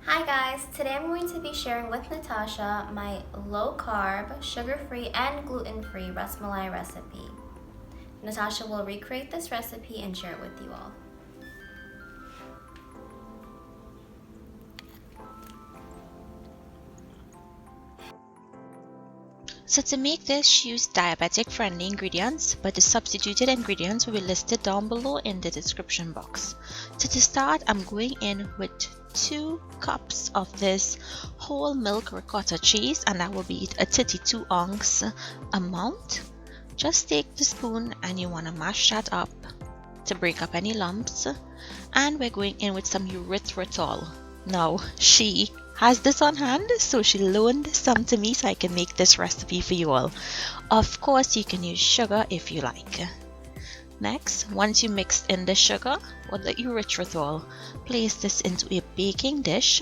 Hi guys, today I'm going to be sharing with Natasha my low-carb, sugar-free, and gluten-free Rasmalai recipe. Natasha will recreate this recipe and share it with you all. So to make this, use diabetic-friendly ingredients, but the substituted ingredients will be listed down below in the description box. So to start, I'm going in with 2 cups of this whole milk ricotta cheese, and that will be a 32 ounce amount. Just take the spoon and you want to mash that up to break up any lumps. And we're going in with some erythritol. Now, she has this on hand, so she loaned some to me so I can make this recipe for you all. Of course, you can use sugar if you like. Next, once you mix in the sugar or the erythritol, place this into a baking dish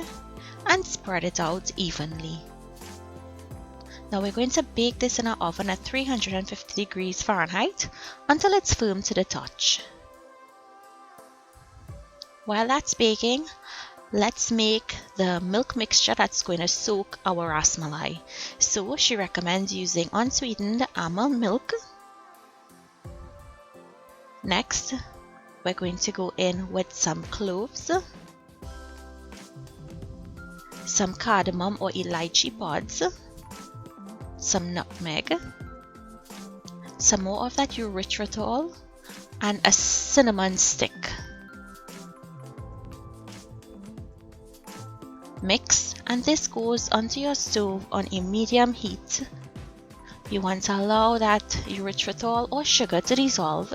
and spread it out evenly. Now we're going to bake this in our oven at 350 degrees Fahrenheit until it's firm to the touch. While that's baking, let's make the milk mixture that's going to soak our rasmalai. So she recommends using unsweetened almond milk. Next, we're going to go in with some cloves, some cardamom or elaichi pods, some nutmeg, some more of that erythritol, and a cinnamon stick. Mix, and this goes onto your stove on a medium heat. You want to allow that erythritol or sugar to dissolve.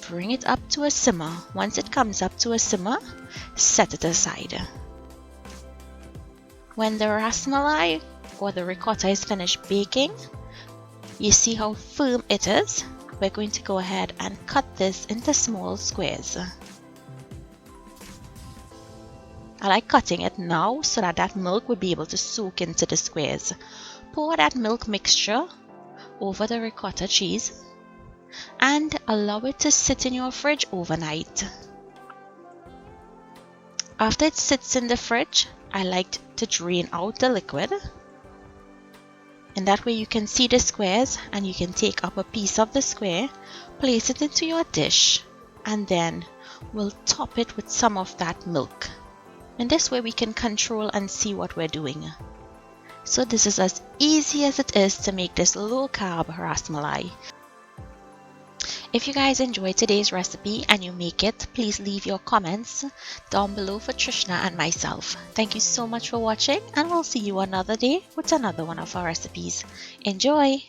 Bring it up to a simmer. Once it comes up to a simmer, set it aside. When the rasmalai or the ricotta is finished baking, you see how firm it is. We're going to go ahead and cut this into small squares. I like cutting it now so that milk will be able to soak into the squares. Pour that milk mixture over the ricotta cheese and allow it to sit in your fridge overnight. After it sits in the fridge, I like to drain out the liquid. And that way you can see the squares and you can take up a piece of the square, place it into your dish, and then we'll top it with some of that milk. And this way we can control and see what we're doing. So this is as easy as it is to make this low carb rasmalai. If you guys enjoyed today's recipe and you make it, please leave your comments down below for Trishna and myself. Thank you so much for watching, and we'll see you another day with another one of our recipes. Enjoy!